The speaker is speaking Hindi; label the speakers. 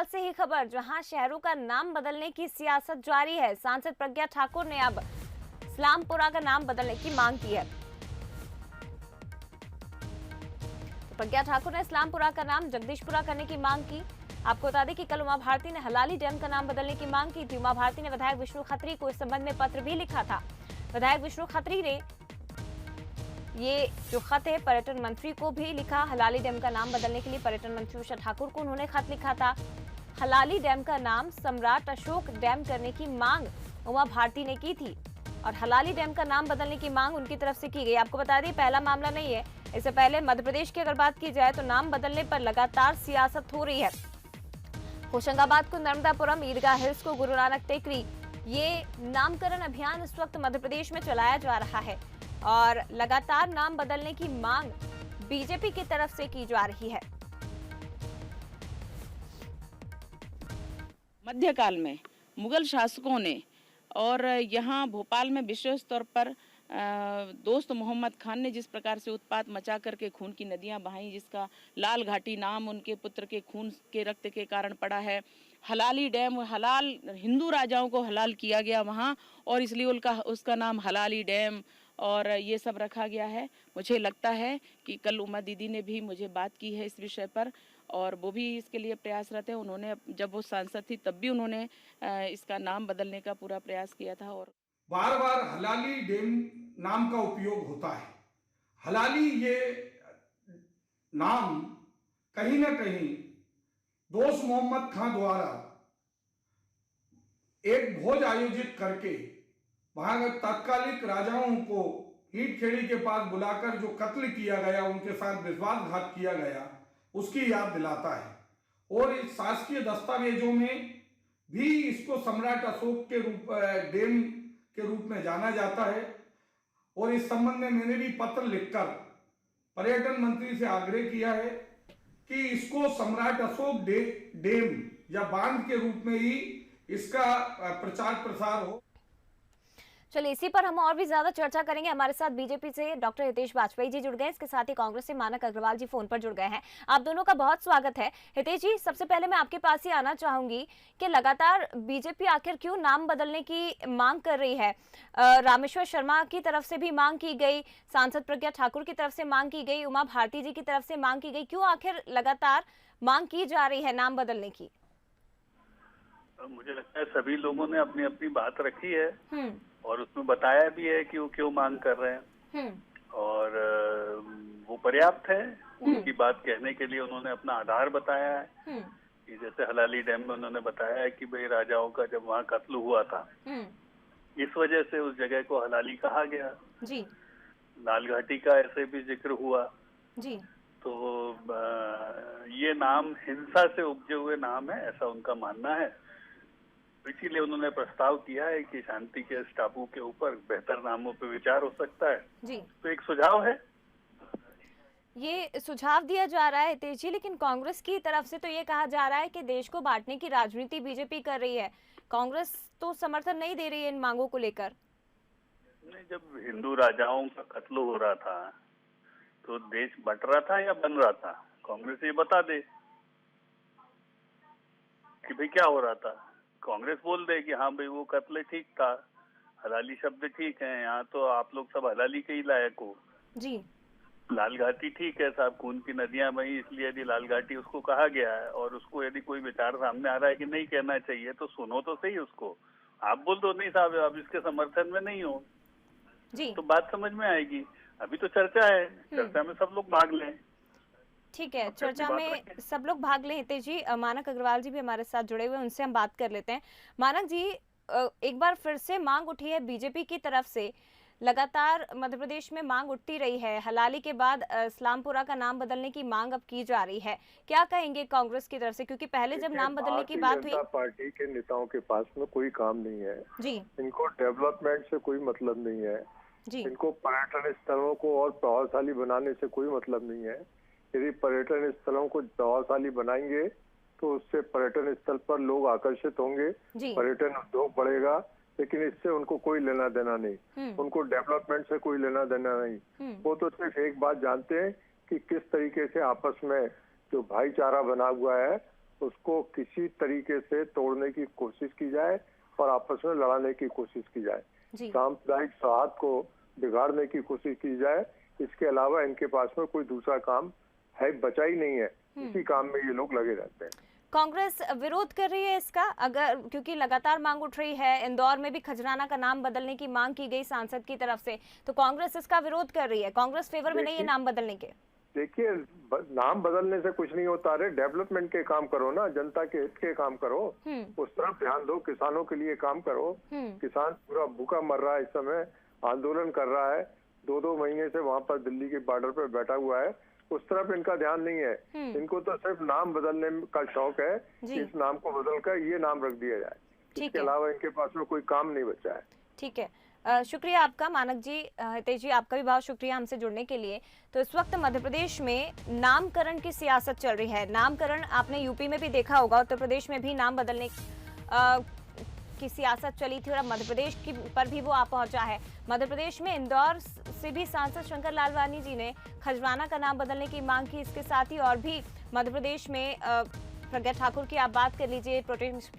Speaker 1: भोपाल से ही खबर, जहां शहरों का नाम बदलने की सियासत जारी है। सांसद प्रज्ञा ठाकुर ने अब इस्लामपुरा का नाम बदलने की मांग की है। प्रज्ञा ठाकुर ने इस्लामपुरा का नाम जगदीशपुरा करने की मांग की। आपको बता दें कि कल उमा भारती ने हलाली डैम का नाम बदलने की मांग की थी। उमा भारती ने विधायक विष्णु खत्री को इस संबंध में पत्र भी लिखा था। विधायक विष्णु खत्री ने ये जो खत है पर्यटन मंत्री को भी लिखा। हलाली डैम का नाम बदलने के लिए पर्यटन मंत्री उषा ठाकुर को उन्होंने खत लिखा था। हलाली डैम का नाम सम्राट अशोक डैम करने की मांग उमा भारती ने की थी और हलाली डैम का नाम बदलने की मांग उनकी तरफ से की गई। आपको बता दें पहला मामला नहीं है। इससे पहले मध्य प्रदेश की अगर बात की जाए तो नाम बदलने पर लगातार सियासत हो रही है। होशंगाबाद को नर्मदापुरम, ईदगाह हिल्स को गुरु नानक टेकरी, ये नामकरण अभियान इस वक्त मध्य प्रदेश में चलाया जा रहा है और लगातार नाम बदलने की मांग बीजेपी की तरफ से की जा रही है।
Speaker 2: मध्यकाल में मुगल शासकों ने और यहाँ भोपाल में विशेष तौर पर दोस्त मोहम्मद खान ने जिस प्रकार से उत्पात मचा करके खून की नदियां बहाई, जिसका लाल घाटी नाम उनके पुत्र के खून के रक्त के कारण पड़ा है। हलाली डैम, हलाल हिंदू राजाओं को हलाल किया गया वहाँ और इसलिए उसका नाम हलाली डैम और ये सब रखा गया है। मुझे लगता है कि कल उमा दीदी ने भी मुझे बात की है इस विषय पर और वो भी इसके लिए प्रयासरत है। उन्होंने जब वो सांसद थी तब भी उन्होंने इसका नाम बदलने का पूरा प्रयास किया था। और
Speaker 3: बार बार हलाली डैम नाम का उपयोग होता है। हलाली ये नाम कहीं ना कहीं दोस्त मोहम्मद खान द्वारा एक भोज आयोजित करके वहां तत्कालिक राजाओं को ईंट खेड़ी के पास बुलाकर जो कत्ल किया गया, उनके साथ विश्वासघात किया गया, उसकी याद दिलाता है। और इस शासकीय दस्तावेजों में भी इसको सम्राट अशोक के डैम के रूप में जाना जाता है। और इस संबंध में मैंने भी पत्र लिखकर पर्यटन मंत्री से आग्रह किया है कि इसको सम्राट अशोक डैम या बांध के रूप में ही इसका प्रचार प्रसार हो।
Speaker 1: चलिए इसी पर हम और भी ज्यादा चर्चा करेंगे। हमारे साथ बीजेपी से डॉक्टर हितेश वाजपेयी जी जुड़ गए, इसके साथ ही कांग्रेस से मानक अग्रवाल जी फोन पर जुड़ गए हैं। आप दोनों का बहुत स्वागत है। हितेश जी, सबसे पहले मैं आपके पास ही आना चाहूंगी कि लगातार बीजेपी आखिर क्यों नाम बदलने की मांग कर रही है? रामेश्वर शर्मा की तरफ से भी मांग की गई, सांसद प्रज्ञा ठाकुर की तरफ से मांग की गई, उमा भारती जी की तरफ से मांग की गई। क्यों आखिर लगातार मांग की जा रही है नाम बदलने की?
Speaker 4: मुझे लगता है सभी लोगों ने अपनी अपनी बात रखी है और उसमें बताया भी है कि वो क्यों मांग कर रहे हैं और वो पर्याप्त है। उनकी बात कहने के लिए उन्होंने अपना आधार बताया है कि जैसे हलाली डैम में उन्होंने बताया है कि भाई राजाओं का जब वहाँ कत्ल हुआ था इस वजह से उस जगह को हलाली कहा गया
Speaker 1: जी।
Speaker 4: लाल घाटी का ऐसे भी जिक्र हुआ
Speaker 1: जी।
Speaker 4: तो ये नाम हिंसा से उपजे हुए नाम है, ऐसा उनका मानना है। इसीलिए उन्होंने प्रस्ताव किया है कि शांति के इस टापू के ऊपर बेहतर नामों पर विचार हो सकता है
Speaker 1: जी।
Speaker 4: तो एक सुझाव है,
Speaker 1: ये सुझाव दिया जा रहा है हितेश जी, लेकिन कांग्रेस की तरफ से तो ये कहा जा रहा है कि देश को बांटने की राजनीति बीजेपी कर रही है। कांग्रेस तो समर्थन नहीं दे रही है इन मांगों को लेकर।
Speaker 4: नहीं, जब हिंदू राजाओं का कत्ल हो रहा था तो देश बट रहा था या बन रहा था? कांग्रेस ये बता दे कि भाई क्या हो रहा था। कांग्रेस बोल दे कि हाँ भाई वो कत्ल ठीक था, हलाली शब्द ठीक है, यहाँ तो आप लोग सब हलाली के ही लायक हो
Speaker 1: जी।
Speaker 4: लाल घाटी ठीक है साहब, खून की नदियां बही इसलिए यदि लाल घाटी उसको कहा गया है और उसको यदि कोई विचार सामने आ रहा है कि नहीं कहना चाहिए तो सुनो तो सही उसको। आप बोल दो नहीं साहब आप इसके समर्थन में नहीं हो
Speaker 1: जी।
Speaker 4: तो बात समझ में आएगी। अभी तो चर्चा है, चर्चा में सब लोग भाग लें।
Speaker 1: ठीक है, चर्चा में सब लोग भाग लें। हितेश जी, मानक अग्रवाल जी भी हमारे साथ जुड़े हुए हैं, उनसे हम बात कर लेते हैं। मानक जी, एक बार फिर से मांग उठी है बीजेपी की तरफ से। लगातार मध्य प्रदेश में मांग उठती रही है। हलाली के बाद इस्लामपुरा का नाम बदलने की मांग अब की जा रही है। क्या कहेंगे कांग्रेस की तरफ से, क्योंकि पहले जब नाम बदलने की बात हुई,
Speaker 5: पार्टी के नेताओं के पास में कोई काम नहीं है
Speaker 1: जी।
Speaker 5: इनको डेवलपमेंट से कोई मतलब नहीं है
Speaker 1: जी।
Speaker 5: इनको पर्यटन स्थलों को और प्रभावशाली बनाने से कोई मतलब नहीं है। यदि पर्यटन स्थलों को प्रभावशाली बनाएंगे तो उससे पर्यटन स्थल पर लोग आकर्षित होंगे, पर्यटन उद्योग बढ़ेगा, लेकिन इससे उनको कोई लेना देना नहीं, उनको डेवलपमेंट से कोई लेना देना नहीं। वो तो सिर्फ एक बात जानते हैं कि किस तरीके से आपस में जो भाईचारा बना हुआ है उसको किसी तरीके से तोड़ने की कोशिश की जाए और आपस में लड़ाने की कोशिश की जाए, सांप्रदायिक सौहार्द को बिगाड़ने की कोशिश की जाए। इसके अलावा इनके पास में कोई दूसरा काम है बचा ही नहीं है। इसी काम में ये लोग लगे रहते हैं।
Speaker 1: कांग्रेस विरोध कर रही है इसका, अगर क्योंकि लगातार मांग उठ रही है, इंदौर में भी खजराना का नाम बदलने की मांग की गई सांसद की तरफ से, तो कांग्रेस इसका विरोध कर रही है। कांग्रेस फेवर में नहीं है नाम बदलने के।
Speaker 5: देखिए, नाम बदलने से कुछ नहीं होता। अरे डेवलपमेंट के काम करो ना, जनता के हित के काम करो, उस तरफ ध्यान दो, किसानों के लिए काम करो। किसान पूरा भूखा मर रहा है, इस समय आंदोलन कर रहा है, 2-2 महीने से वहाँ पर दिल्ली के बॉर्डर पर बैठा हुआ है। उस तरफ इनका ध्यान नहीं है। इनको तो सिर्फ नाम बदलने का शौक है, इस नाम को बदलकर ये नाम रख दिया जाए। इसके अलावा इनके पास में कोई काम नहीं बचा है।
Speaker 1: ठीक है, शुक्रिया आपका मानक जी। हितेश जी, आपका भी बहुत शुक्रिया हमसे जुड़ने के लिए। तो इस वक्त मध्य प्रदेश में नामकरण की सियासत चल रही है। नामकरण आपने यूपी में भी देखा होगा, उत्तर प्रदेश में भी नाम बदलने की सियासत चली थी और अब मध्य प्रदेश की पर भी वो आ पहुंचा है। मध्य प्रदेश में इंदौर से भी सांसद शंकर लालवानी जी ने खजराना का नाम बदलने की मांग की। इसके साथ ही और भी मध्य प्रदेश में प्रज्ञा ठाकुर की आप बात कर लीजिए, प्रोटेम स्पीकर